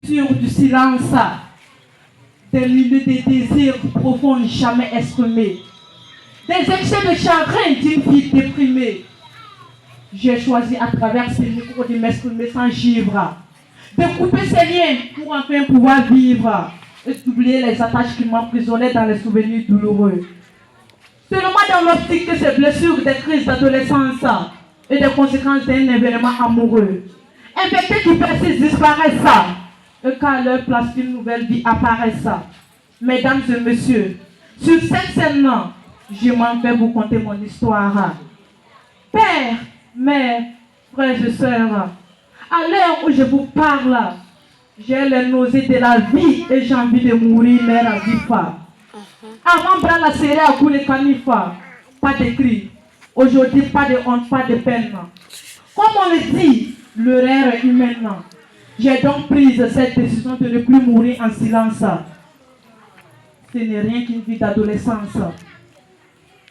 rupture du silence, des minutes de désirs profonds jamais exprimés, des excès de chagrin d'une vie déprimée. J'ai choisi à travers ces micros de m'exprimer sans givre, de couper ces liens pour enfin pouvoir vivre et d'oublier les attaches qui m'emprisonnaient dans les souvenirs douloureux. Seulement dans l'optique que ces blessures des crises d'adolescence et des conséquences d'un événement amoureux, infectés qui persistent disparaissent et qu'à leur place une nouvelle vie apparaisse. Mesdames et messieurs, sur cette scène-là, je m'en vais vous conter mon histoire. Père, mère, frères et sœurs, à l'heure où je vous parle, j'ai les nausées de la vie et j'ai envie de mourir, mère à vif. Avant, bras la serrée à coups de canifa, pas de cris. Aujourd'hui, pas de honte, pas de peine. Comme on le dit, l'erreur est humaine. J'ai donc pris cette décision de ne plus mourir en silence. Ce n'est rien qu'une vie d'adolescence.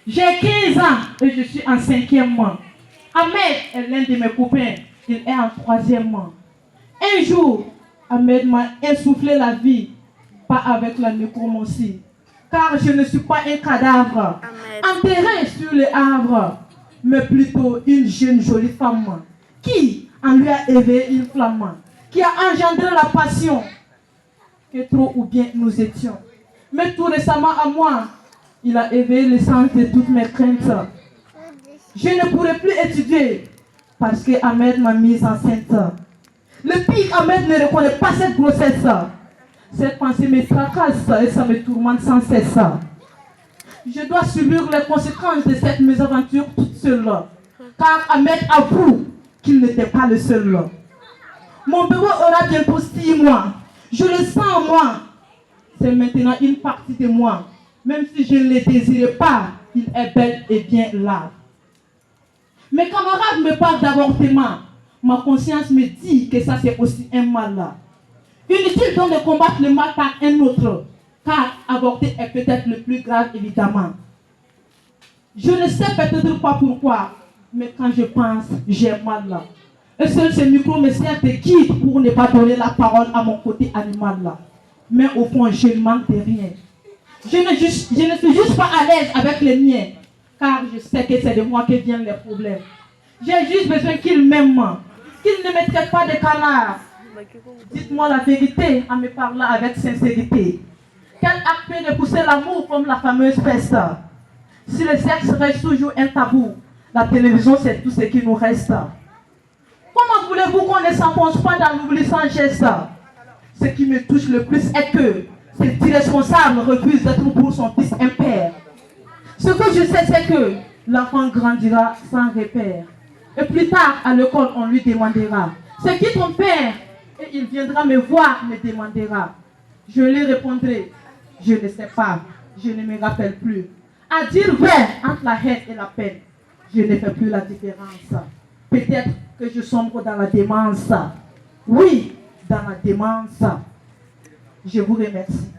J'ai 15 ans et je suis en 5e mois. Ahmed est l'un de mes copains. Il est en 3e mois. Un jour, Ahmed m'a essoufflé la vie, pas avec la nécromancie. Car je ne suis pas un cadavre enterré sur les arbres, mais plutôt une jeune jolie femme qui en lui a éveillé une flamme, qui a engendré la passion que trop ou bien nous étions. Mais tout récemment à moi, il a éveillé le sens de toutes mes craintes. Je ne pourrai plus étudier parce que Ahmed m'a mise enceinte. Le pire, Ahmed ne reconnaît pas cette grossesse. Cette pensée me tracasse et ça me tourmente sans cesse. Je dois subir les conséquences de cette mésaventure toute seule. Car Ahmed avoue qu'il n'était pas le seul. Mon bébé aura bientôt 6 mois. Je le sens en moi. C'est maintenant une partie de moi. Même si je ne le désirais pas, il est bel et bien là. Mes camarades me parlent d'avortement. Ma conscience me dit que ça c'est aussi un mal. Inutile donc de combattre le mal par un autre, car avorter est peut-être le plus grave évidemment. Je ne sais peut-être pas pourquoi, mais quand je pense, j'ai mal là. Et seul ce micro me sert de guide pour ne pas donner la parole à mon côté animal là. Mais au fond, je ne manque de rien. Je ne suis juste pas à l'aise avec les miens, car je sais que c'est de moi que viennent les problèmes. J'ai juste besoin qu'ils m'aiment, qu'ils ne me traitent pas de canard. Dites-moi la vérité en me parlant avec sincérité. Quel acte peut repousser l'amour comme la fameuse peste? Si le sexe reste toujours un tabou, la télévision c'est tout ce qui nous reste. Comment voulez-vous qu'on ne s'enfonce pas dans l'oubli sans geste? Ce qui me touche le plus est que cet irresponsable refuse d'être pour son fils impère. Ce que je sais c'est que l'enfant grandira sans repère. Et plus tard à l'école on lui demandera: c'est qui ton père? Et il viendra me voir, me demandera. Je lui répondrai: je ne sais pas, je ne me rappelle plus. À dire vrai, entre la haine et la peine, je ne fais plus la différence. Peut-être que je sombre dans la démence. Oui, dans la démence. Je vous remercie.